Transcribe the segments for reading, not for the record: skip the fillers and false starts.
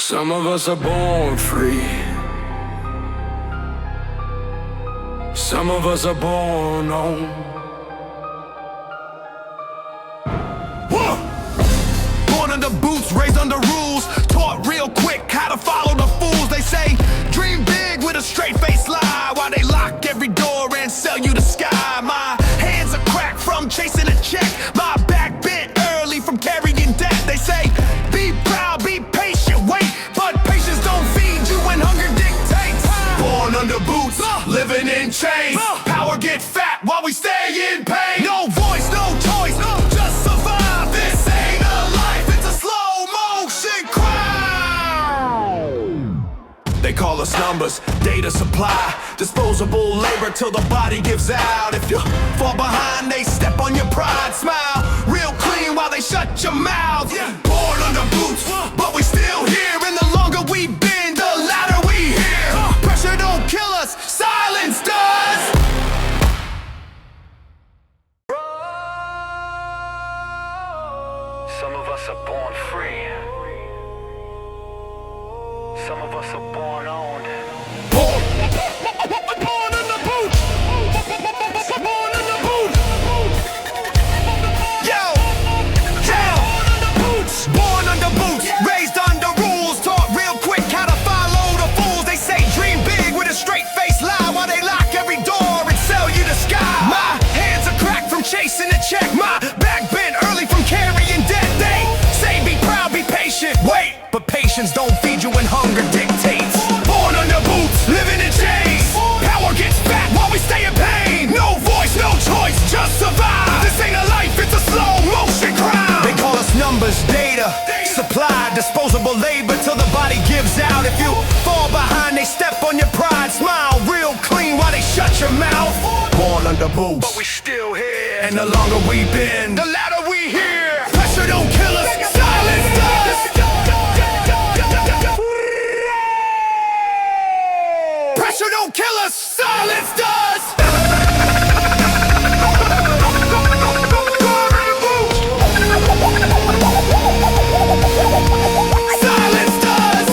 Some of us are born free. Some of us are born on. Born under boots, raised under rules, taught real quick how to follow the fools. They say, dream big with a straight face lie, while they lock every door and sell you the sky. My hands are cracked from chasing a check, my back bent early from carrying debt. They say, be proud, be patient, wait, but patience don't feed you when hunger dictates. Born under boots, living in chains, power get fat while we stay in pain. No voice, no choice, just survive. This ain't a life, it's a slow motion crime. They call us numbers, data supply, disposable labor till the body gives out. If you fall behind, they step on your pride. Smile real clean while they shut your mouth. Born under boots, but we still here. And the longer we bend, the louder we hear. Pressure don't kill us, silence does. Some of us are born free. Some of us are born owned. Born in the boot. Born in the boot. Yo, born under boots, raised under rules, taught real quick how to follow the fools. They say dream big with a straight face lie, while they lock every door and sell you the sky. My hands are cracked from chasing a check, my back bent early from carrying debt. They say be proud, be patient, wait, but patience don't feed you when hunger dictates. Born under boots, living in chains, power gets fat while we stay in pain. No voice, no choice, just survive. This ain't a life, it's a slow motion crime. They call us numbers, data, supply, disposable labor till the body gives out. If you fall behind, they step on your pride. Smile real clean while they shut your mouth. Born under boots, But we still here. and the longer we bend, the louder we hear. Pressure don't kill us, silence does. Pressure don't kill us, silence does. Silence does.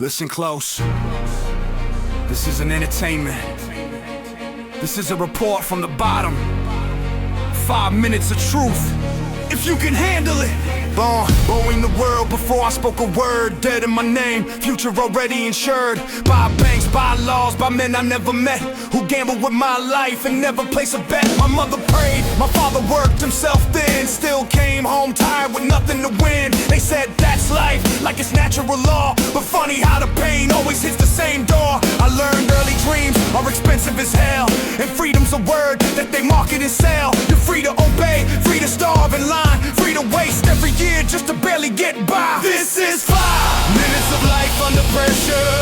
Listen close. This isn't entertainment. This is a report from the bottom. 5 minutes of truth, if you can handle it. Born the world before I spoke a word. Dead in my name, future already insured. By banks, by laws, by men I never met, who gambled with my life and never placed a bet. My mother prayed, my father worked himself thin, still came home tired with nothing to win. They said that's life, like it's natural law. But funny how the pain always hits the same door. I learned early dreams are expensive as hell, and freedom's a word that they market and sell. You're free to obey, free to starve in line, free to waste every year just to barely get by. This is 5 minutes of life under pressure,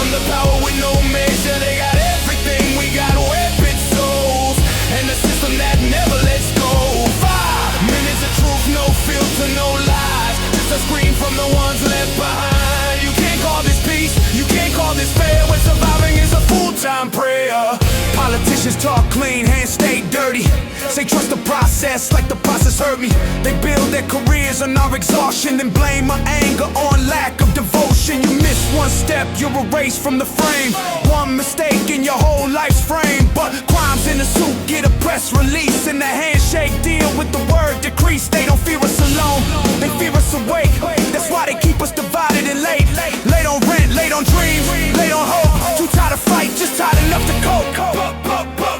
under power with no measure. They got everything, we got weapon souls, and the system that never lets go. 5 minutes of truth, no filter, no lies, just a scream from the ones left behind. You can't call this peace, you can't call this fair, when surviving is a full-time prayer. Politicians talk clean, hands stay dirty, say trust the process like the process hurt me. They build their careers on our exhaustion, then blame my anger on lack of devotion. You miss one step, you're erased from the frame. One mistake in your whole life's frame. But crimes in the suit get a press release, and the handshake deal with the word decrease. They don't fear us alone, they fear us awake. That's why they keep us divided and late. Late on rent, late on dreams, late on hope. Too tired to fight, just tired enough to cope.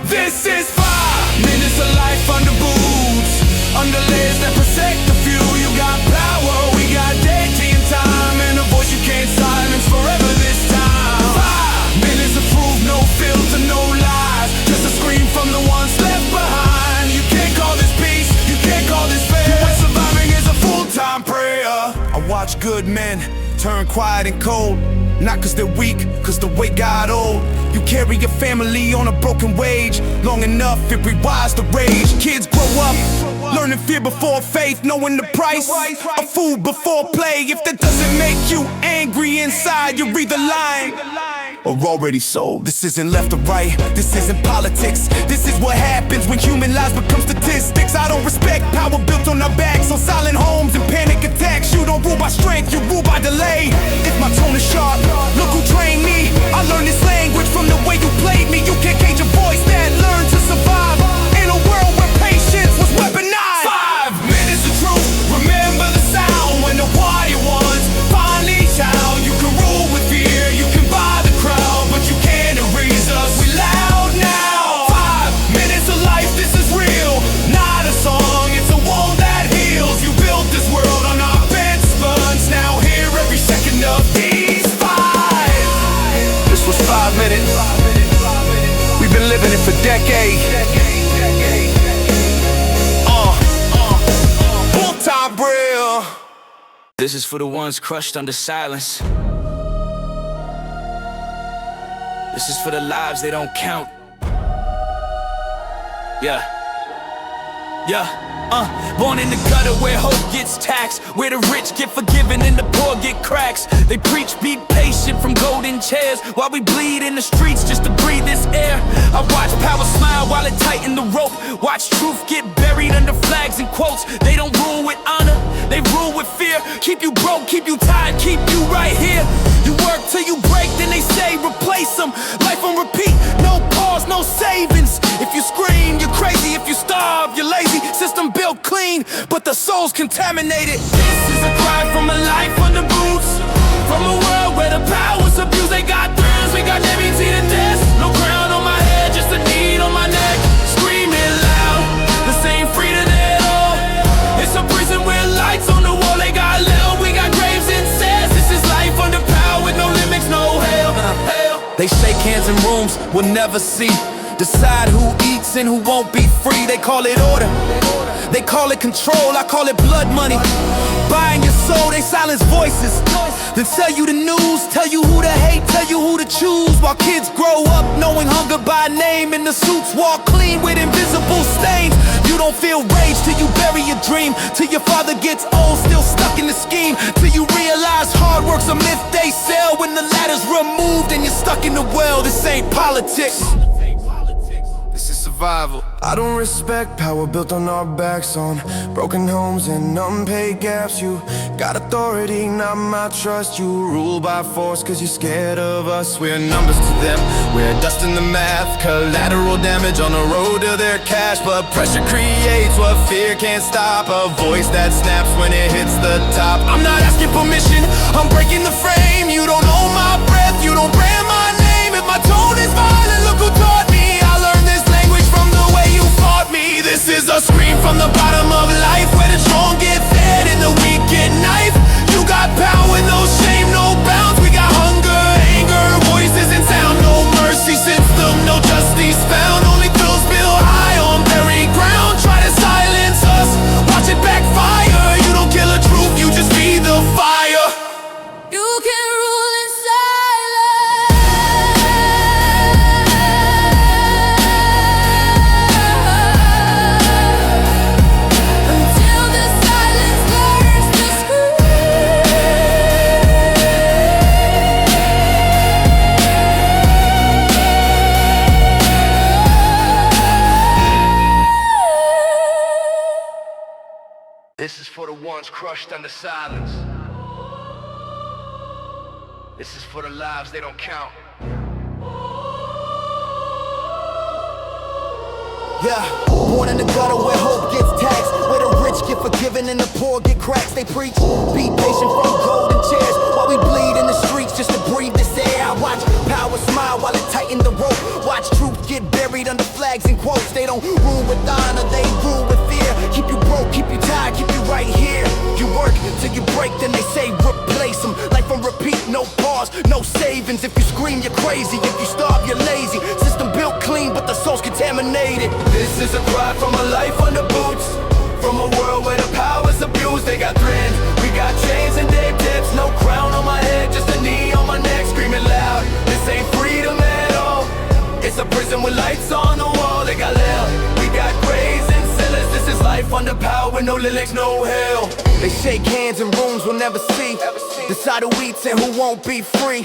This is 5 minutes of life under boots, under layers that protect the few. You got power, we got deity and time, and a voice you can't silence forever this time. 5 minutes of proof, no filter, no lies, just a scream from the ones left behind. You can't call this peace, you can't call this fair, when surviving is a full-time prayer. I watch good men turn quiet and cold, not cause they're weak, cause the weight got old. You carry your family on a broken wage, long enough it rewires the rage. Kids grow up, learning fear before faith, knowing the price of food before play. If that doesn't make you angry inside, you're either lying or already sold. This isn't left or right, this isn't politics. This is what happens when human lives become statistics. I don't respect power built on our backs, on silent homes and panic attacks. You don't rule by strength, you rule by delay. If my tone is sharp, look who trained me. I learned this language from the way you played me. You can't cage a voice that learned to survive in a world where patience was weaponized. 5 minutes of truth, remember the sound when the warrior ones finally shout. You can rule with fear, you can buy the crowd, but you can't erase us, we loud now. 5 minutes of life, this is real, not a song, it's a wound that heals. You built this world on our bed sponge, now hear every second of these 5. This was 5 minutes, we've been living it for decades. Full-time real. This is for the ones crushed under silence. This is for the lives they don't count. Yeah. Born in the gutter where hope gets taxed, where the rich get forgiven and the poor get cracks. They preach be patient from golden chairs, while we bleed in the streets just to breathe this air. I watch power smile while it tighten the rope, watch truth get buried under flags and quotes. They don't rule with honor, they rule with fear. Keep you broke, keep you tired, keep you right here. You work till you break, then they say replace them. Life on repeat, no pause, no savings. If you scream, you're crazy. If you starve, you're lazy. System built clean, but the soul's contaminated. This is a cry from a life under boots, from a world where the power's abused. They got thrills, we got deputy to death. No crown on my head, just a need on my neck. Screaming loud, this ain't freedom at all. It's a prison with lights on the wall. They got little, we got graves and cells. This is life under power with no limits, no hell. They shake hands in rooms we'll never see, decide who eats and who won't be free. They call it order, they call it control, I call it blood money. Buying your soul, they silence voices, then sell you the news, tell you who to hate, tell you who to choose. While kids grow up knowing hunger by name, and the suits walk clean with invisible stains. You don't feel rage till you bury your dream, till your father gets old, still stuck in the scheme, till you realize hard work's a myth they sell. When the ladder's removed and you're stuck in the well, this ain't politics, this is survival. I don't respect power built on our backs, on broken homes and unpaid gaps. You got authority, not my trust. You rule by force cause you're scared of us. We're numbers to them, we're dust in the math. Collateral damage on the road to their cash. But pressure creates what fear can't stop, a voice that snaps when it hits the top. I'm not asking permission, I'm breaking the frame. You don't know my breath, you don't brand my name. If my tone is violent, look who taught me. I learned this language from the way you fought me. This is a scream from the bottom of life, where the strong get fed and the weak get knifed. You got power, no shame, no bounds. We got hunger, anger, voices and sound. No mercy system, no justice found. Only thrills built high on buried ground. Try to silence us, watch it backfire. You don't kill a truth, you just feed the fire. You can rule in silence until the silence learns to scream. This is for the ones crushed under silence. This is for the lives they don't count. Yeah, born in the gutter where hope gets taxed, where the rich get forgiven and the poor get cracks. They preach, be patient from golden chairs, while we bleed in the streets just to breathe this air. I watch power smile while it tighten the rope, watch truth get buried under flags and quotes. They don't rule with honor, they rule with fear. Keep you broke, keep you tired, keep you right here. You work till you break, then they say replace them. Life on repeat, no pause, no savings. If you scream, you're crazy. If you starve, you're lazy. System built clean, but the soul's contaminated. This is a cry from a life under boots, from a world where the power's abused. They got threads, we got chains and dead tips. No crown on my head, just a knee on my neck. Screaming loud, this ain't freedom at all. It's a prison with lights on the wall. They got loud, we got graves and cellars. This is life under power with no lyrics, no hell. They shake hands in rooms we'll never see. Decide who eats and who won't be free.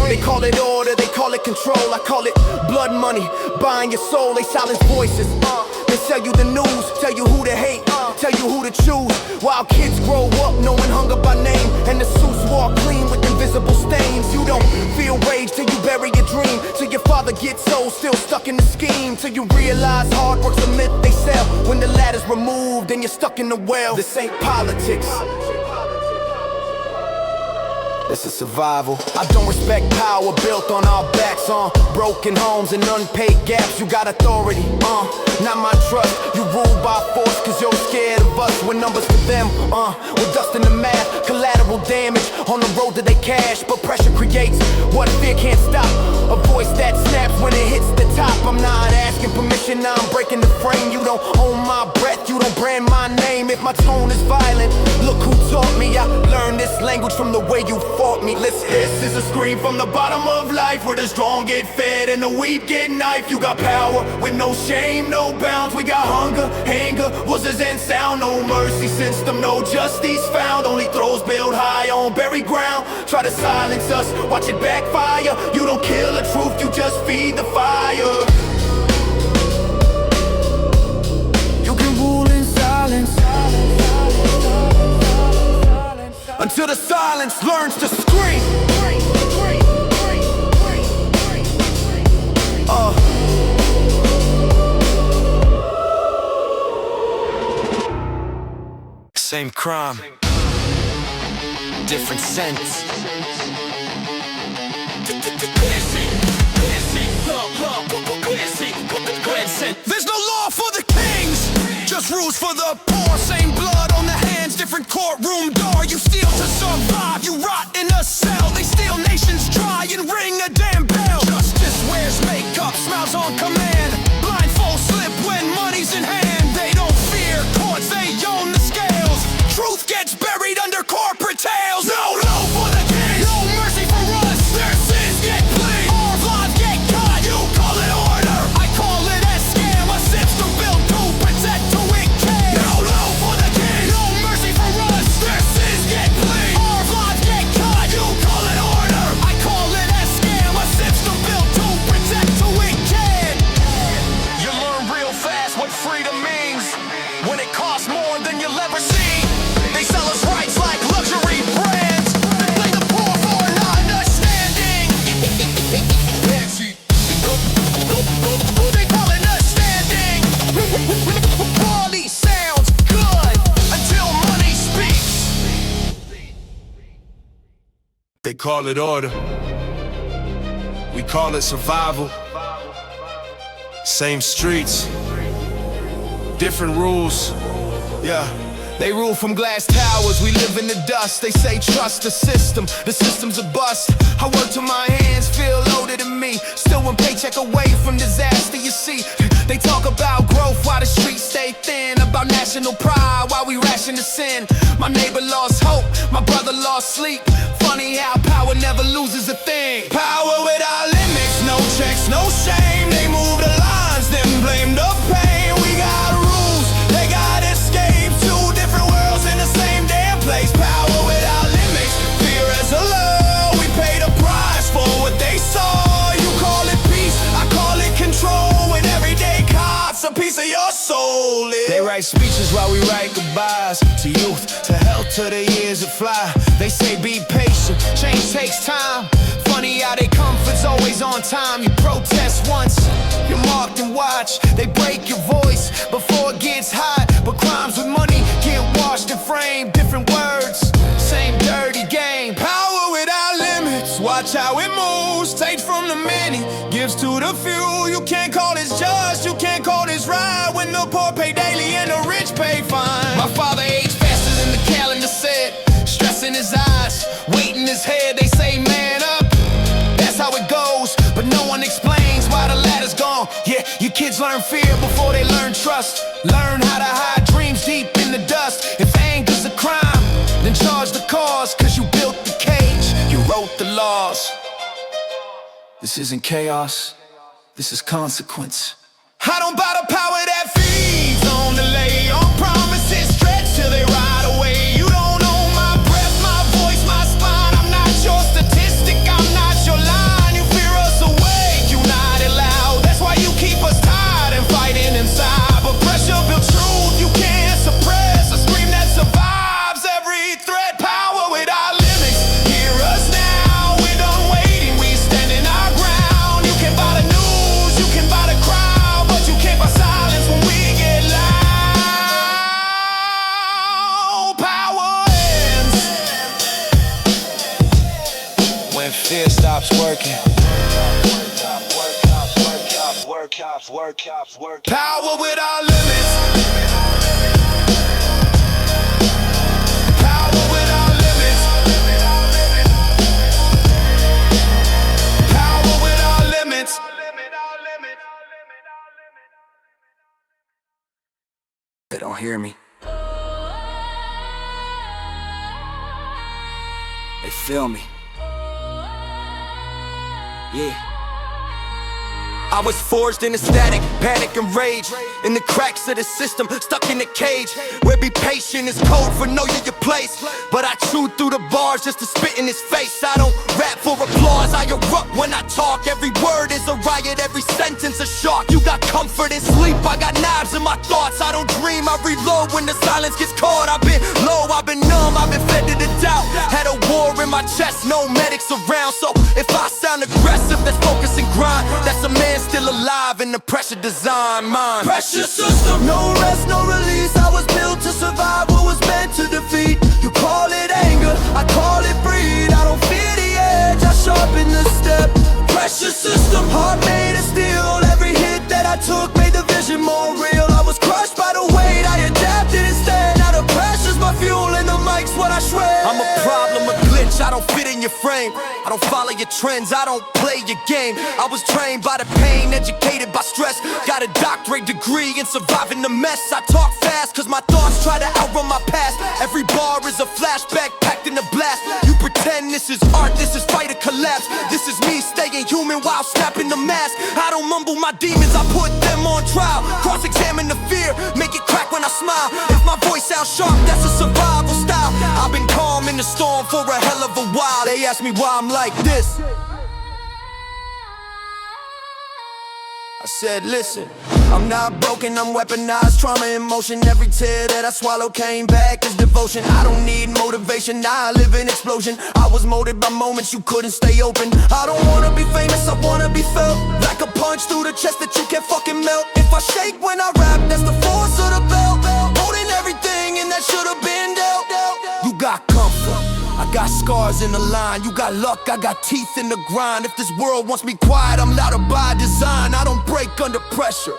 They call it order, they call it control. I call it blood money, buying your soul. They silence voices. They sell you the news, tell you who to hate, tell you who to choose. While kids grow up knowing hunger by name, and the suits walk clean with invisible stains. You don't feel rage till you bury your dream, till your father gets old, still stuck in the scheme, till you realize hard work's a myth they sell. When the ladder's removed and you're stuck in the well. This ain't politics, it's a survival. I don't respect power built on our backs, on broken homes and unpaid gaps. You got authority, not my trust. You rule by force cause you're scared of us. We're numbers to them, we're dust in the math. Collateral damage on the road to their cash. But pressure creates what fear can't stop. A voice that snaps when it hits the top. I'm not asking permission, now I'm breaking the frame. You don't own my breath, you don't brand my name. If my tone is violent, look who taught me. I learned this language from the way you fought me. Listen, this is a scream from the bottom of life, where the strong get fed and the weak get knifed. You got power with no shame, no bounds. We got hunger, anger, voices and sound. No mercy system, no justice found. Only throws built high on buried ground. Try to silence us, watch it backfire. You don't kill the truth, you just feed the fire. You can rule in silence until the silence learns to scream. Same crime, different sentence. There's no law for the kings, just rules for the poor. Same blood on the hands, different courtroom door. You steal to survive, you rot in a cell. They steal nations dry and ring a damn bell. Justice wears makeup, smiles on command. Blindfold slip when money's in hand. They don't fear courts, they own the scales. Truth gets buried under corporate tails. No law for the kings, no mercy for us. Their sins get clean, our lives get cut. You call it order, I call it a scam. A system built to protect who it can. No law for the kings, no mercy for us. Their sins get clean, our lives get cut. You call it order, I call it a scam. A system built to protect who it can. You learn real fast what freedom means when it costs more than you'll ever see. They sell us rights like luxury brands. They play the poor for not understanding. They call it understanding. Quality sounds good until money speaks. They call it order, we call it survival. Same streets, different rules, yeah. They rule from glass towers, we live in the dust. They say trust the system's a bust. I work till my hands feel older than me, still one paycheck away from disaster, you see. They talk about growth while the streets stay thin, about national pride while we ration the sin. My neighbor lost hope, my brother lost sleep. Funny how power never loses a thing. Power without limits, no checks, no shame. They move the lines, then blame the pain. We got rules, they got escape. Two different worlds in the same damn place. Power without limits, fear as a law. We pay the price for what they saw. You call it peace, I call it control. When every day costs a piece of your soul. They write speeches while we write goodbyes to youth, to health, to the years that fly. They say be patient, change takes time. Funny how they comfort's always on time. You protest once, you're marked and watched. They break your voice before it gets hot. But crimes with money get washed and framed. Different words, same dirty game. Power without limits, watch how it moves. Takes from the many, gives to the few. You can't call this just, you can't call this right, when the poor pay daily and the rich pay fine. My father aged faster than the calendar said, stress in his eyes, weight in his head. They say man up, that's how it goes, but no one explains why the ladder's gone. Yeah, your kids learn fear before they learn trust. Learn how to hide dreams deep in the dust. If anger's a crime, then charge the cause, cause you built the cage, you wrote the laws. This isn't chaos, this is consequence. I don't buy the power that feeds on delay, on promises stretch till they ride away. You don't working. Power without limits. Power without limits. Power without limits. They don't hear me. They feel me. Yeah. I was forged in a static, panic and rage. In the cracks of the system, stuck in a cage. Where be patient is code for know you your place. But I chew through the bars just to spit in his face. I don't rap for applause, I erupt when I talk. Every word is a riot, every sentence a shock. You got comfort in sleep, I got knives in my thoughts. I don't dream, I reload when the silence gets caught. I've been low, I've been numb, I've been fed to the doubt. Had a war in my chest, no medics around. So if I sound aggressive, that's focus and grind. That's a man still alive in the pressure design mind. Pressure system, no rest, no release. I was built to survive what was meant to defeat. You call it anger, I call it greed. I don't fear the edge, I sharpen the step. Pressure system, heart made of steel. Every hit that I took made the vision more real. I was crushed by the weight, I adapted instead. Now the pressure's my fuel and the mic's what I shred. I'm a problem, a glitch, I don't fit in your frame. I don't follow your trends, I don't play your game. I was trained by the pain, educated by stress. Got a doctorate degree in surviving the mess. I talk fast cause my thoughts try to outrun my past. Every bar is a flashback packed in a blast. You pretend this is art, this is fight or collapse. This is me staying human while snapping the mask. I don't mumble my demons, I put them on trial. Cross-examine the fear, make it crack when I smile. If my voice sounds sharp, that's a survival style. I've been calm in the storm for a hell of a while. They ask me why I'm like this. I said, listen, I'm not broken, I'm weaponized, trauma in motion. Every tear that I swallow came back as devotion. I don't need motivation, now I live in explosion. I was molded by moments you couldn't stay open. I don't wanna be famous, I wanna be felt. Like a punch through the chest that you can't fucking melt. If I shake when I rap, that's the force of the belt. Holding everything and that should've been dealt. You got comfort, I got scars in the line. You got luck, I got teeth in the grind. If this world wants me quiet, I'm louder by design. I don't break under pressure,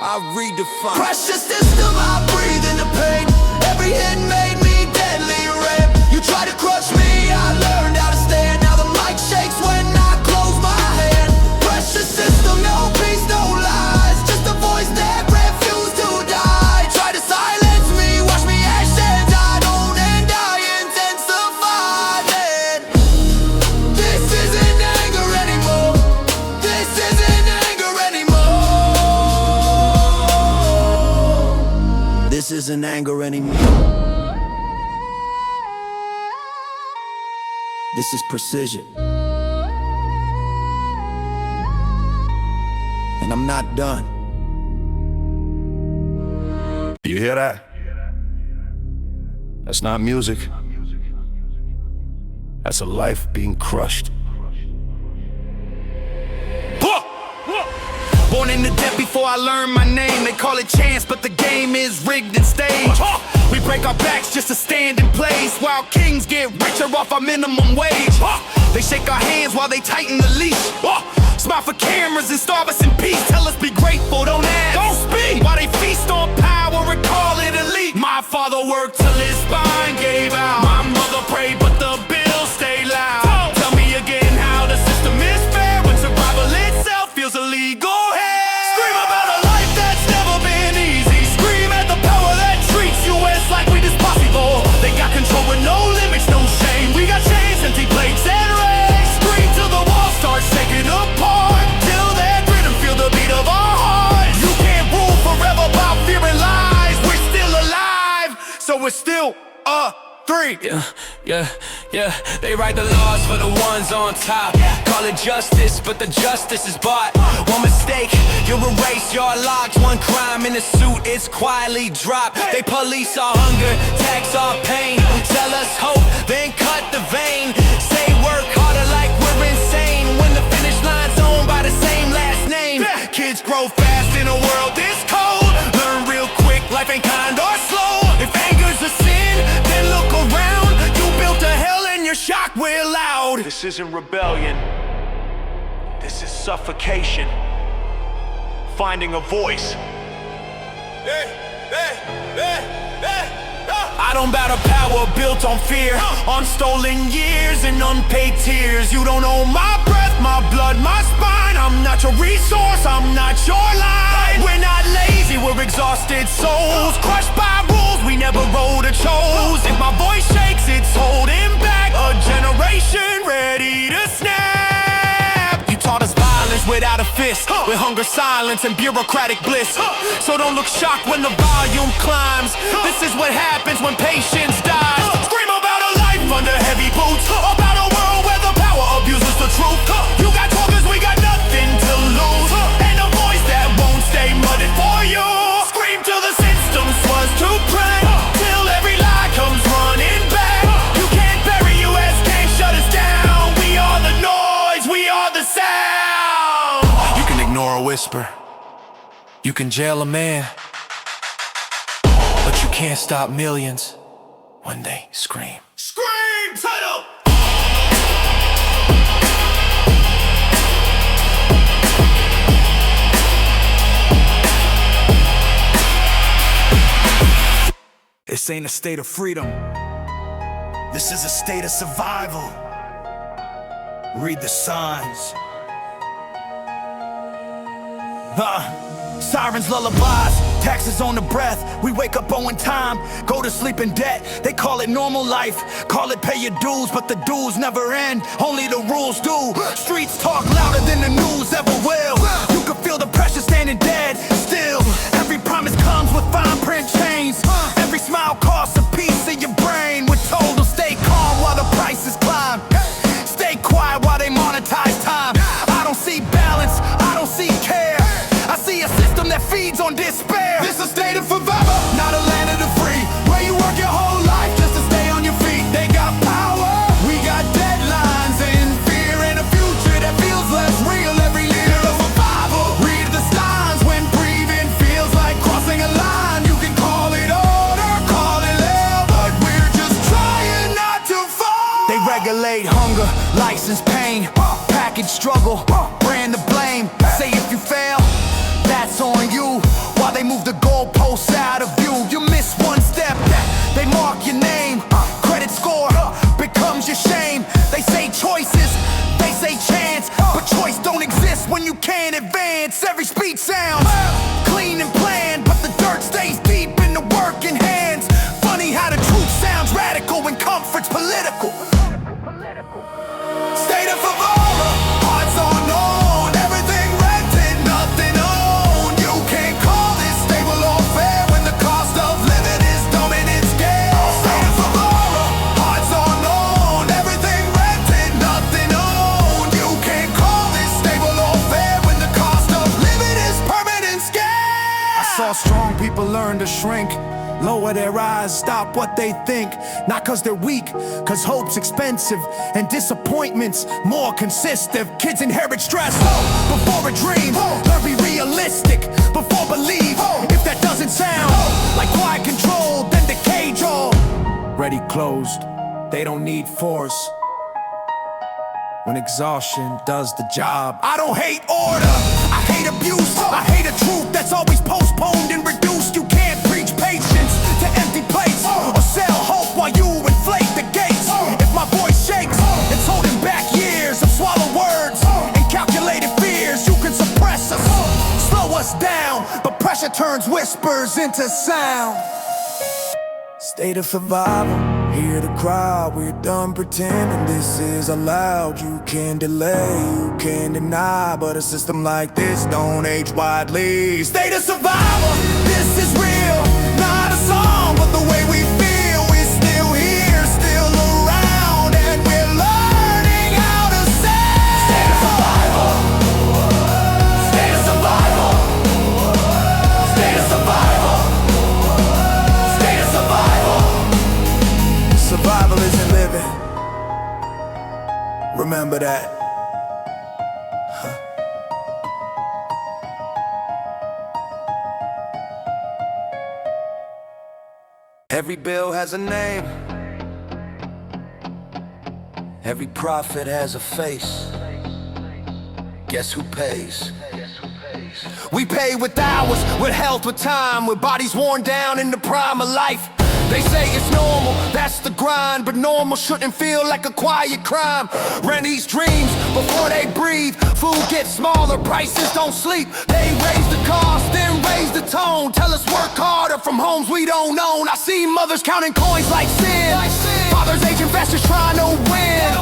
I redefine. Pressure system, I breathe in the pain. Every hit made me deadly red. You try to crush me, I learned how to stand. Now the mic shakes when I close my hand. Pressure system, no peace, no lies. Just a voice that refused to die. Try to silence me, watch me ashes. I don't end, I intensify then. This isn't anger anymore. This isn't anger anymore. This isn't anger anymore. This is precision. And I'm not done. You hear that? That's not music. That's a life being crushed. Born in the debt before I learned my name. They call it chance, but the game is rigged and staged. We break our backs just to stand in place, while kings get richer off our minimum wage. They shake our hands while they tighten the leash. Smile for cameras and starve us in peace. Tell us be grateful, don't ask, don't speak. While they feast on power and call it elite. My father worked till his spine gave out. My mother prayed but the bills stay loud. Tell me again how the system is fair when survival itself feels illegal. Scream about a life that's never been easy. Scream at the power that treats you as like we dispossible. They got control with no limits, no shame. We got chains, empty plates and rage. Scream till the wall starts shaking apart. Till that rhythm feel the beat of our hearts. You can't rule forever by fear and lies. We're still alive, so we're still free. Yeah, they write the laws for the ones on top. Call it justice, but the justice is bought. One mistake, you'll erase your locked. One crime in a suit, it's quietly dropped. They police our hunger, tax our pain. Sell us hope, then cut the vein. Say work harder like we're insane, when the finish line's owned by the same last name. Kids grow fast in a world this cold. Learn real quick, life ain't kind or slow. If anger's a sin, then look around. You built a hell and you're shocked we're loud. This isn't rebellion. suffocation, finding a voice. I don't battle power built on fear, on stolen years and unpaid tears. You don't own my breath, my blood, my spine. I'm not your resource, I'm not your line. We're not lazy, we're exhausted souls, crushed by rules we never wrote or chose. If my voice shakes, it's holding back a generation ready to snap. You taught us violence without a fist, with hunger, silence, and bureaucratic bliss. So don't look shocked when the volume climbs. This is what happens when patience dies. Scream about a life under heavy boots, about a world where the power abuses the truth. You got talkers, we got nothing to lose, and a voice that won't stay mudded for you. Scream till the system was to pray, till every lie comes running back. You can't bury US, can't shut us down. We are the noise, we are the sound. You can ignore a whisper, you can jail a man, but you can't stop millions when they scream. Scream, title! This ain't a state of freedom. This is a state of survival. Read the signs. Sirens, lullabies, taxes on the breath. We wake up owing time, go to sleep in debt. They call it normal life, call it pay your dues, but the dues never end, only the rules do. Streets talk louder than the news ever will. You can feel the pressure standing dead still. Every promise comes with fine print chains. Every smile costs a piece of your brain. We're told to stay calm while the prices climb. Stay quiet while they monetize time. I don't see balance, I don't see care. I see a system that feeds on despair. This a state of survival, not a land of the free, where you work your whole life just to stay on your feet. They got power, we got deadlines and fear, and a future that feels less real every year. Of survival, read the signs when breathing feels like crossing a line. You can call it order, call it hell, but we're just trying not to fall. They regulate hunger, license pain, package struggle, brand the blame. Say if you fail, that's on you. While they move the goalposts out of view, you miss one step, they mark your name. Credit score becomes your shame. They say choices, they say chance, but choice don't exist when you can't advance. Every speech sounds clean and planned, but the dirt stays deep in the working hands. Funny how the truth sounds radical when comfort's political. State of survival, hearts unknown, everything rented, nothing owned. You can't call this stable or fair when the cost of living is dominant scale. State of survival, hearts unknown, everything rented, nothing owned. You can't call this stable or fair when the cost of living is permanent scale. I saw strong people learn to shrink, lower their eyes, stop what they think. Not cause they're weak, cause hope's expensive and disappointments more consistent. Kids inherit stress before a dream. Learn be realistic before believe. If that doesn't sound like quiet control, then the cage already closed. They don't need force when exhaustion does the job. I don't hate order, I hate abuse. I hate a truth that's always postponed and reduced. You can't preach patience to empty plates or sell hope while you inflate the gates. If my voice shakes, it's holding back years of swallowed words and calculated fears. You can suppress us, slow us down, but pressure turns whispers into sound. State of survival, hear the crowd. We're done pretending this is allowed. You can delay, you can deny, but a system like this don't age widely. State of survival, this is real, not a song, but the way we feel. We're still here, still around, and we're learning how to say. State of survival, state of survival, state of survival, state of survival. Survival isn't living, remember that. Every bill has a name, every prophet has a face. guess who pays? We pay with hours, with health, with time, with bodies worn down in the prime of life. They say it's normal, that's the grind, but normal shouldn't feel like a quiet crime. Rent these dreams before they breathe. Food gets smaller, prices don't sleep. They raise the cost, then raise the tone. Tell us work harder from homes we don't own. I see mothers counting coins like sin. Fathers aging fast just trying to win.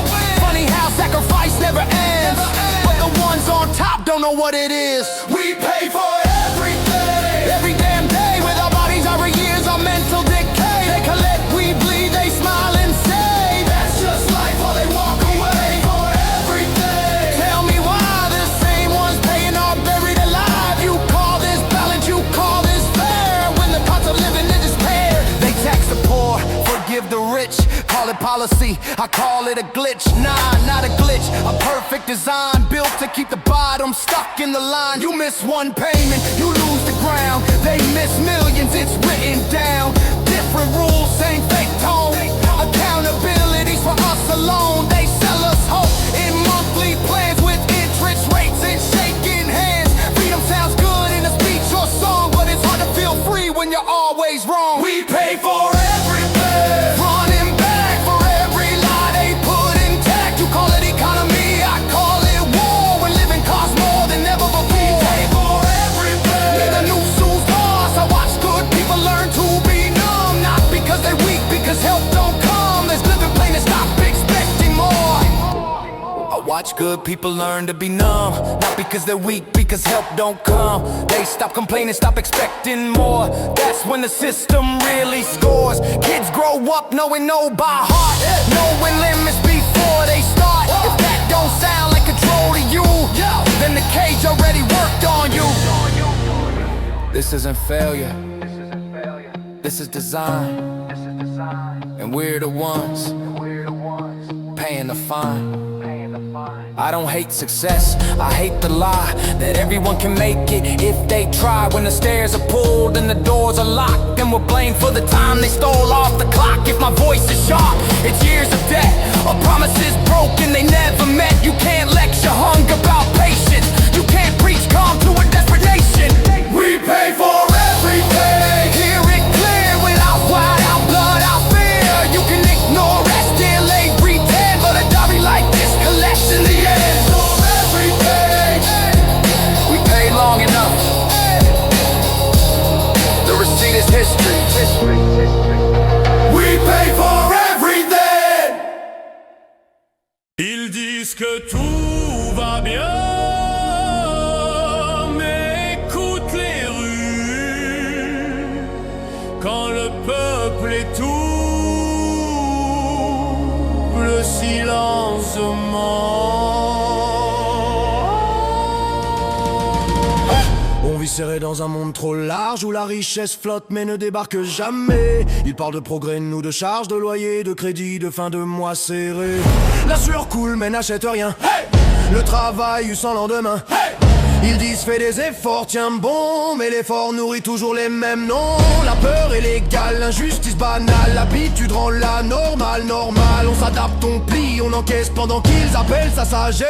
Funny how sacrifice never ends, but the ones on top don't know what it is. We pay for everything, every damn day, with our bodies, our years, our mental decay. They collect, we bleed, they smile and say that's just life while they walk away for everything. Tell me why the same ones paying are buried alive. You call this balance, you call this fair, when the cost of living is despair. They tax the poor, forgive the rich. Call it policy, I call it a glitch. Nah, not a glitch, a perfect design built to keep the bottom stuck in the line. You miss one payment, you lose the ground. They miss millions, it's written down. Different rules, same fake tone. Accountability's for us alone. They sell us hope in monthly plans with interest rates and shaking hands. Freedom sounds good in a speech or song, but it's hard to feel free when you're always wrong. We pay for everything, running back for every lie they put intact. You call it economy, I call it war, when living costs more than ever before. We pay for everything, need a new shoes lost. I watch good people learn to be numb, not because they're weak, because help don't come. There's living plain and stop expecting more. I watch good people learn to be numb, not because they're weak, because help don't come. They stop complaining, stop expecting more. That's when the system really scores. Kids grow up knowing no by heart, knowing limits before they start. If that don't sound like control to you, then the cage already worked on you. This isn't failure, this is design, and we're the ones paying the fine. I don't hate success, I hate the lie that everyone can make it if they try. When the stairs are pulled and the doors are locked, then we're blamed for the time they stole off the clock. If my voice is sharp, it's years of debt, or promises broken they never met. You can't lecture hunger about patience, you can't preach calm to a desperate nation. We pay for everything, hear it clear, without white, out blood, out fear. You can ignore rest, delay, pretend, but a derby like this collects in the end. For everything, we pay long enough, the receipt is history. We pay for everything. Ils disent que tout va bien, mais écoute les rues quand le peuple étouffe, le silence On vit serré dans un monde trop large où la richesse flotte mais ne débarque jamais. Ils parlent de progrès, nous de charges, de loyer, de crédit, de fin de mois serré. La sueur coule mais n'achète rien. Le travail sans lendemain. Ils disent fais des efforts, tiens bon, mais l'effort nourrit toujours les mêmes noms. La peur est légale, l'injustice banale, l'habitude rend la normale, normale. On s'adapte, on plie, on encaisse pendant qu'ils appellent ça sagesse.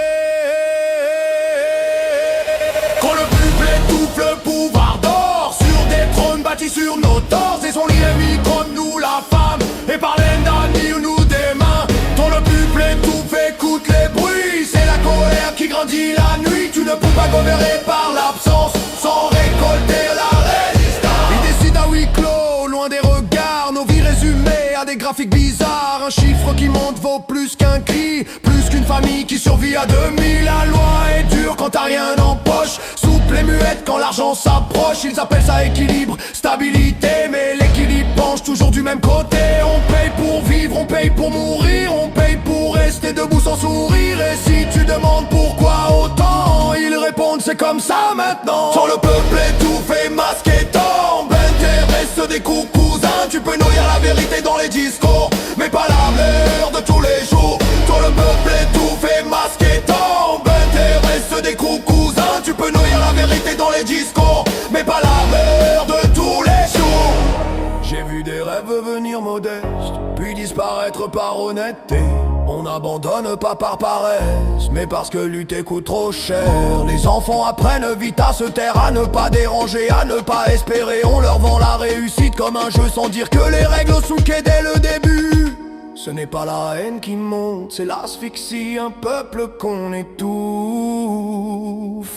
Quand le peuple étouffe, le pouvoir dort sur des trônes bâtis sur nos torses. Et son lit est micro de nous la femme, et par l'ennemi nous des mains. Quand le peuple étouffe, écoute les bruits, c'est la colère qui grandit la nuit. Tu ne peux pas gouverner par l'absence sans récolter la résistance. Ils décident à huis clos, loin des regards, nos vies résumées à des graphiques bizarres. Un chiffre qui monte vaut plus qu'un cri, plus qu'une famille qui survit à demi. La loi est dure quand t'as rien en poche, souple et muette quand l'argent s'approche. Ils appellent ça équilibre, stabilité, mais l'équilibre penche toujours du même côté. On paye pour vivre, on paye pour mourir, on paye pour rester debout sans sourire. Et si tu demandes pourquoi autant, ils répondent c'est comme ça maintenant. Quand le peuple étouffé, masqué, tombe, intéresse des coups cousins. Tu peux nourrir la vérité dans les discours, mais pas l'amour de tous les jours. Quand le peuple étouffé, masqué, tombe, intéresse des coups cousins. Tu peux nourrir la vérité dans les discours, mais pas l'amour de tous les jours. J'ai vu des rêves venir modestes, puis disparaître par honnêteté. On n'abandonne pas par paresse, mais parce que lutter coûte trop cher. Les enfants apprennent vite à se taire, à ne pas déranger, à ne pas espérer. On leur vend la réussite comme un jeu sans dire que les règles sont souquées dès le début. Ce n'est pas la haine qui monte, c'est l'asphyxie, un peuple qu'on étouffe.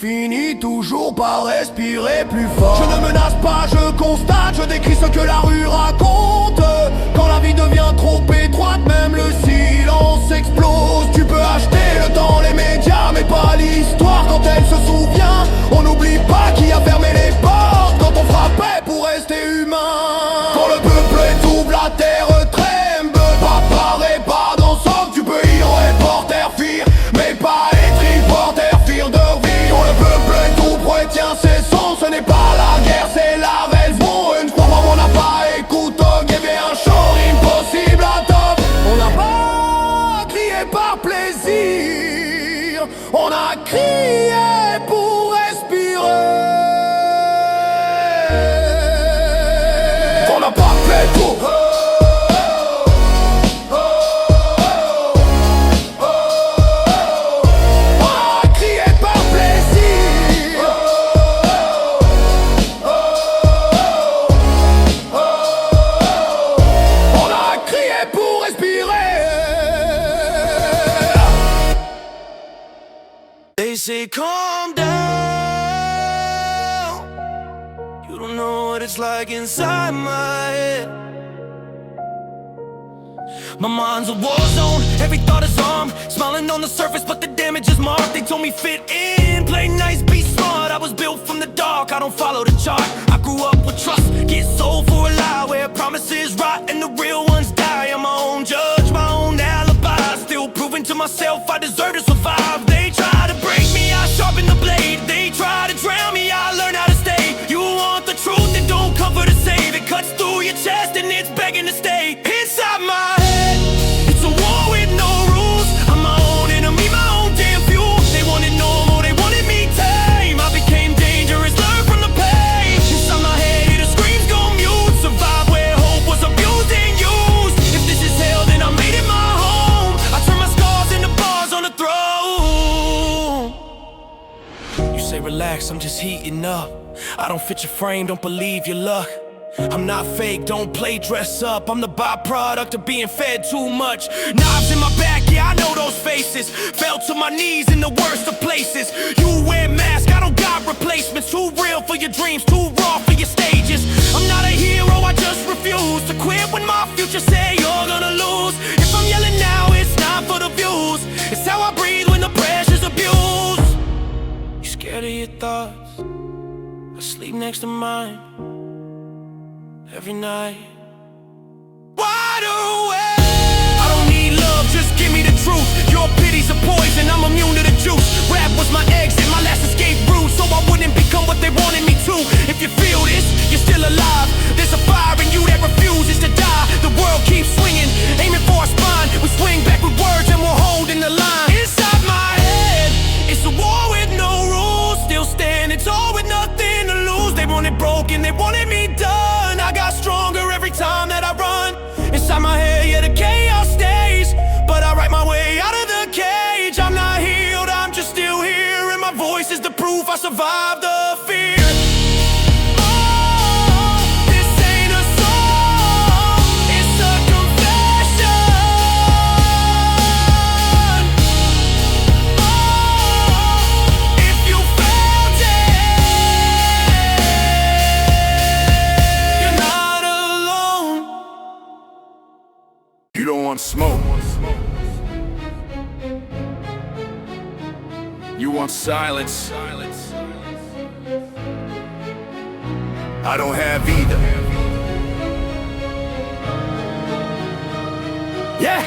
Finit toujours par respirer plus fort. Je ne menace pas, je constate, je décris ce que la rue raconte. Quand la vie devient trop étroite, même le silence explose. Tu peux acheter le temps, les médias, mais pas l'histoire quand elle se souvient. On n'oublie pas qui a fermé les portes quand on frappait pour rester humain. Quand le peuple étouffe, la terre tremble. Pas paré, pas d'ensemble, tu peux y reporter fier, mais pas être reporter fier de vie. Quand le peuple étouffe, retient ses sons, ce n'est pas la guerre, c'est la rêve. Bon, une fois on n'a pas écouté, il y avait un chant impossible à top. On n'a pas crié par plaisir, on a crié pour respirer. On n'a pas fait tout. They say calm down, you don't know what it's like inside my head. My mind's a war zone, every thought is armed. Smiling on the surface but the damage is marked. They told me fit in, play nice, be smart. I was built from the dark, I don't follow the chart. I grew up with trust, get sold for a lie, where promises rot and the real ones die. I'm my own judge, my own alibi, still proving to myself I deserve to survive. They try to break me, I sharpen the blade. They try to drown me, I learn how to stay. You want the truth, then don't cover to save. It cuts through your chest and it's begging to stay inside my head. It's a war with no rules, I'm my own enemy, my own damn fuel. They wanted normal, they wanted me tame. I became dangerous, learn from the pain. Inside my head, the screams go mute. Survive where hope was abused and used. If this is hell, then I made it my home. I turn my scars into bars on the throne. You say relax, I'm just heating up. I don't fit your frame, don't believe your luck. I'm not fake, don't play dress up. I'm the byproduct of being fed too much. Knives in my back, yeah, I know those faces. Fell to my knees in the worst of places. You wear masks, I don't got replacements. Too real for your dreams, too raw for your stages. I'm not a hero, I just refuse to quit when my future say you're gonna lose. If I'm yelling now, it's not for the views. It's how I breathe when the pressure's abused. You scared of your thoughts? I sleep next to mine every night. Wide awake. I don't need love, just give me the truth. Your pity's a poison, I'm immune to the juice. Rap was my exit, my last escape route, so I wouldn't become what they wanted me to. If you feel this, you're still alive. There's a fire in you that refuses to die. The world keeps swinging, aiming for our spine. We swing back with words and we're holding the line. Inside my head, it's a war with no rules. Still standing tall with nothing to lose. They want it broken, they wanted me done. I got stronger every time that I run. Inside my head, yeah, the chaos stays, but I write my way out of the cage. I'm not healed, I'm just still here, and my voice is the proof I survived the fear. Oh, this ain't a song, it's a confession. Oh, if you felt it, you're not alone. You don't want smoke, you want silence. I don't have either. Yeah.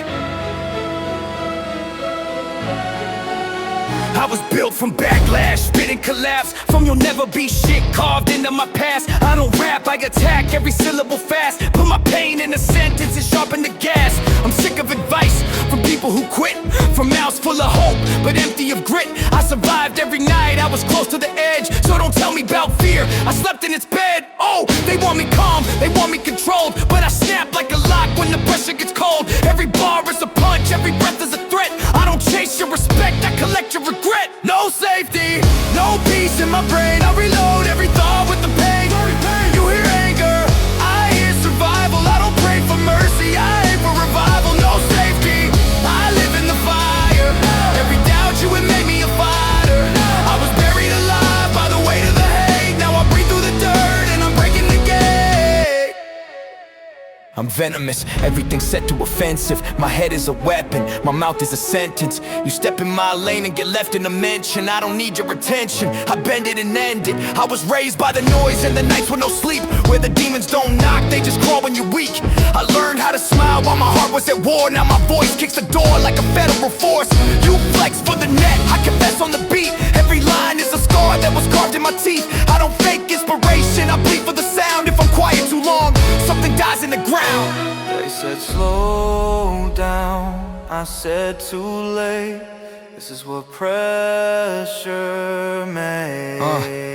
I was built from backlash, spit and collapse. From you'll never be shit carved into my past. I don't rap, I attack every syllable fast. Put my pain in a sentence and sharpen the gas. I'm sick of advice from people who quit, from mouths full of hope but empty of grit. I survived every night, I was close to the edge, so don't tell me about fear. I slept in its bed. Oh, they want me calm, they want me controlled, but I snap like a lock when the pressure gets cold. Every bar is a punch, every breath is a in my brain. I reload every thought with the pain. You hear anger, I hear survival. I don't pray for mercy, I aim for revival. No safety, I live in the fire. Every doubt you would make me a fighter. I was buried alive by the weight of the hate. Now I breathe through the dirt and I'm breaking the gate. I'm venomous, everything's set to offensive. My head is a weapon, my mouth is a sentence. You step in my lane and get left in a mention. I don't need your attention, I bend it and end it. I was raised by the noise and the nights with no sleep, where the demons don't knock, they just crawl when you're weak. I learned how to smile while my heart was at war. Now my voice kicks the door like a federal force. You flex for the net, I confess on the beat. Every line is a scar that was carved in my teeth. I don't fake inspiration, I bleed for the sound. If I'm quiet too long, something dies in the ground. They said slow down, I said too late. This is what pressure made.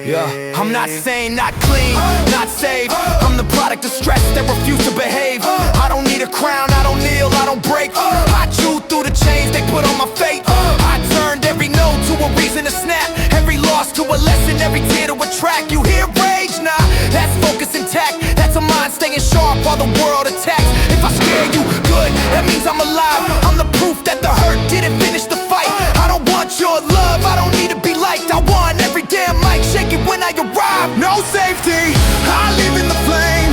Yeah. I'm not sane, not clean, not saved. I'm the product of stress that refuse to behave. I don't need a crown, I don't kneel, I don't break. I chew through the chains they put on my fate. I turned every no to a reason to snap, every loss to a lesson, every tear to a track. You hear rage? Nah, that's focus intact. That's a mind staying sharp while the world attacks. If I scare you, good, that means I'm alive. I'm the proof that the hurt didn't finish the fight. I don't want your love, I don't need to be liked. I want every damn mic shaking when I arrive. No safety, I live in the flame.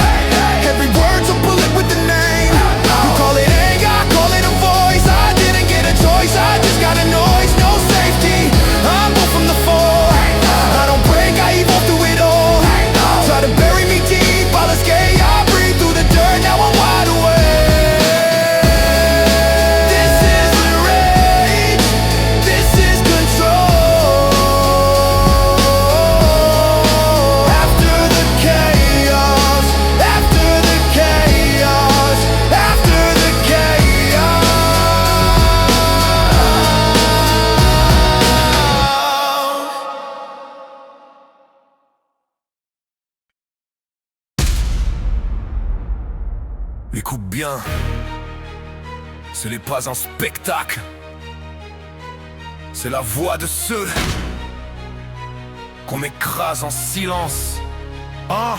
Every word's a bullet with the name. You call it anger, I call it a voice. I didn't get a choice, I just got a noise. No safety, I'm built from the floor. I don't break, I evolve through it all. Try to bury me deep, I'll escape. I breathe through the dirt, now I'm wide awake. This is the rage, this is control. After the chaos, after the chaos, after the chaos. Écoute bien, ce n'est pas un spectacle, c'est la voix de ceux qu'on écrase en silence. Hein?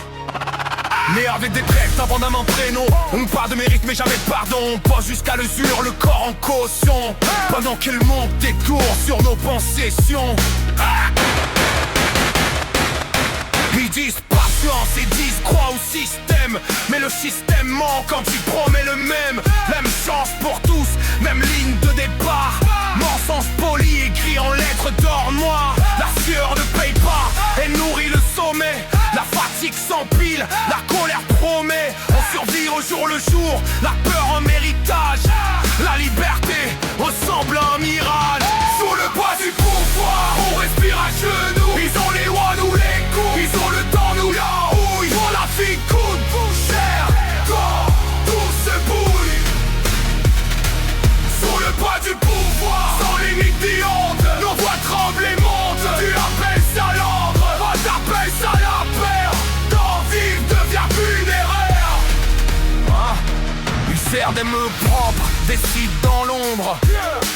Né avec des textes avant d'un prénom. On parle de mérite mais jamais pardon. On pose jusqu'à l'usure, le corps en caution. Pendant que le monde détourne sur nos possessions. Ils disent patience et disent crois au système. Mais le système ment quand tu promets le même. Même chance pour tous, même ligne de départ. Mensonge poli écrit en lettres d'or noir. La sueur ne paye pas, elle nourrit le sommet. La fatigue s'empile, la colère promet. On survit au jour le jour, la peur en héritage. La liberté ressemble à un mirage. Sous le poids du pouvoir, on respire à genoux. Ils ont les lois, nous les coups. Ils ont le temps, nous la houille. Pour la vie coûte cher, quand tout se bouille. Sous le poids du pouvoir, sans limite ni honte. Nos voix tremblent et montent. Tu appelles ça l'ordre, moi t'appelles ça la peur. D'en vivre devient funéraire. Ils serrent des meufs propres, des sites dans l'ombre.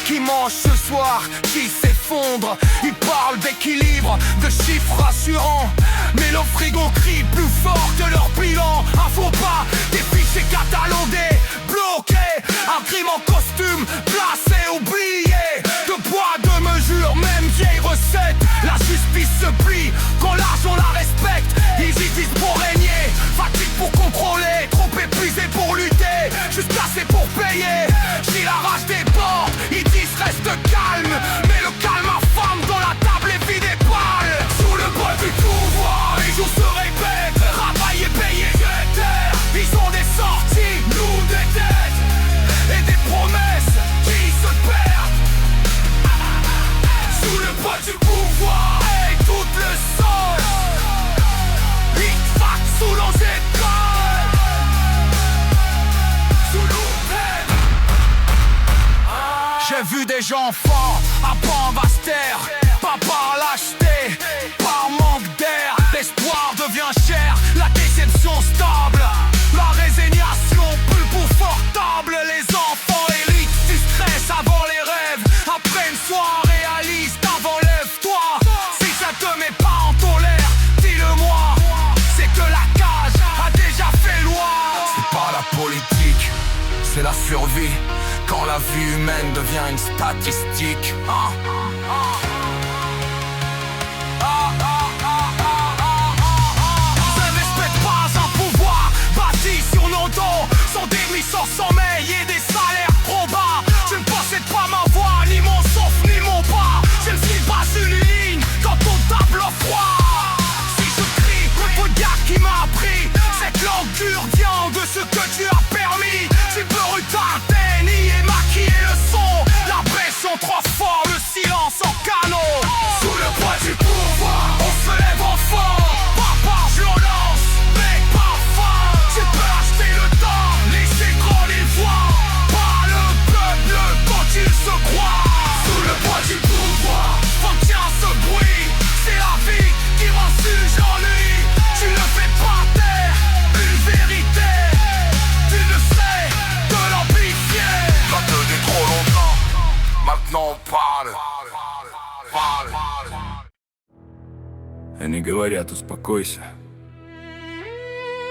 Qui mange ce soir, qui s'effondre. Ils parlent d'équilibre, de chiffres rassurants. Mais le frigo crie plus fort que leur bilan. Un faux pas, des fichiers catalogués, bloqués. Un crime en costume, placé, oublié. De poids, de mesure, même vieille recette. La justice se plie, quand l'argent la respecte. Ils y visent pour régner, fatigue pour contrôler. Trop épuisé pour lutter, juste assez pour payer. J'ai la rage des bords, ils disent reste calme. Mais le calme affame dans la table et vide et pâle. Sous le poids du pouvoir, les jours se répètent. Travailler, payer, terre. Ils ont des sorties, nous des têtes. Et des promesses qui se perdent. Sous le poids du pouvoir et tout le sol. Hic-fac sous l'angétrale. Sous l'open. J'ai vu des gens forts à Bambastère. Pas par lâcheté, par manque d'air. L'espoir devient cher, la déception stable. La résignation plus confortable. Les enfants élites du stress avant les rêves. Après une soirée réaliste, avant lève-toi. Si ça te met pas en la survie quand la vie humaine devient une statistique. Ne respecte pas un pouvoir bâti sur nos dos, sont des nuits sans sommeil et des salaires trop bas. Je ne possède pas ma voix, ni mon souffle, ni mon pas. Je ne suis pas une ligne quand on table au froid. Si je crie, le regard qui m'a appris cette langue dure vient de ce que tu as permis. Tu peux retarder, nier, maquiller le son. La pression trop fort, le silence en canot. Sous le poids du pouvoir, on se lève enfant. Pas par violence, mais par faim. Tu peux acheter le temps, laisser trop les voix. Pas le peuple dont il se croit. Sous le poids du pouvoir, retiens ce bruit. C'est la vie qui rend j'ennuie. Tu ne fais pas taire une vérité. Tu ne sais de l'amplifier. Ça te dit trop longtemps, maintenant on parle. Они говорят, успокойся,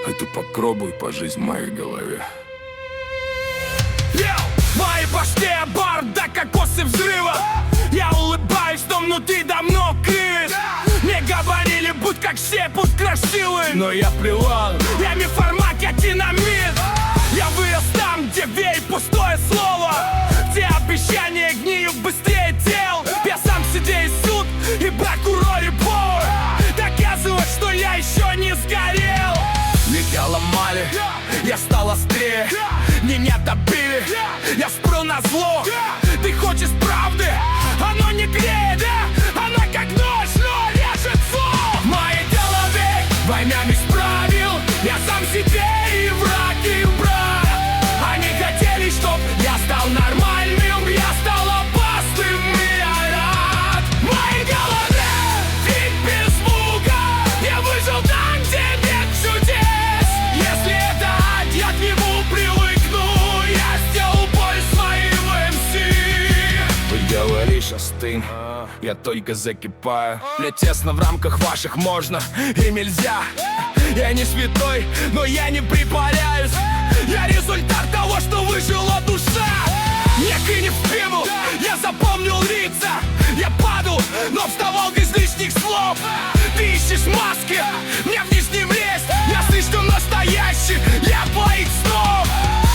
а ты попробуй пожить в моей голове. В моей башке бардак, кокосы взрыва. Я улыбаюсь, но внутри давно кривит. Мне говорили, будь как все, будь красивый. Но я плевал, я миф-формат, я динамит. Я вырос там, где верь пустое слово, где обещания гниют быстрее тел. Я сам судей суд и прокурор и повар. Доказывать, что я еще не сгорел. Меня ломали, я стал острее. Меня добили, я спру на зло. Ты хочешь правды, оно не греет, да? Оно как нож, но режет слов. В моей голове война без правил. Я сам себе и враг, и брат. Они хотели, чтоб я стал нормальным. Я стал опасным, и я рад. В моей голове крик без звука. Я выжил там, где нет чудес. Если это ад, я к нему привыкну. Я сделал боль своим МС. Вы говоришь, остынь, я только закипаю. Мне тесно в рамках ваших можно и нельзя. Я не святой, но я не притворяюсь. Я результат того, что выжила душа. Мне клинит в спину, я запомнил лица. Я падал, но вставал без лишних слов. Ты ищешь маски, мне в нижнем лезть. Я слишком настоящий, я твоих снов.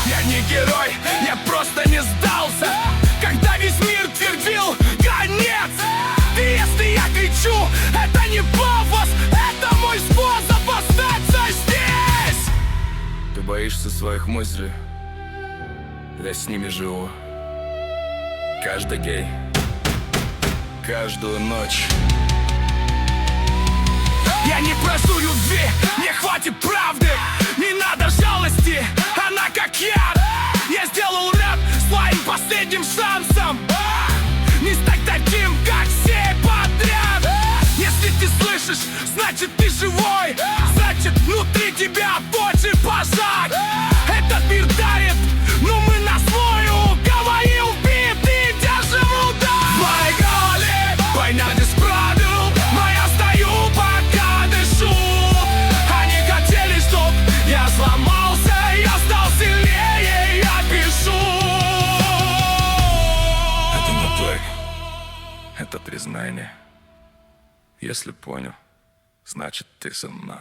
Я не герой, я просто не сдался. Когда весь мир твердил конец. Ты, если я кричу, это не пафос. Это мой способ остаться здесь. Ты боишься своих мыслей, я с ними живу. Каждый день, каждую ночь. Я не прошу любви, мне хватит правды. Не надо жалости, она как яд. Я сделал рэп своим последним шансом. Не стать таким, как все подряд. Если ты слышишь, значит ты живой. Значит внутри тебя больше пожар. Этот мир дарит, но мы на свою. Говорил бит и держим удар. В моей голове война без правил. Но я стою, пока дышу. Они хотели, чтоб я сломался. Я стал сильнее, я пишу. Это не плей, это признание. Если понял, значит ты со мной.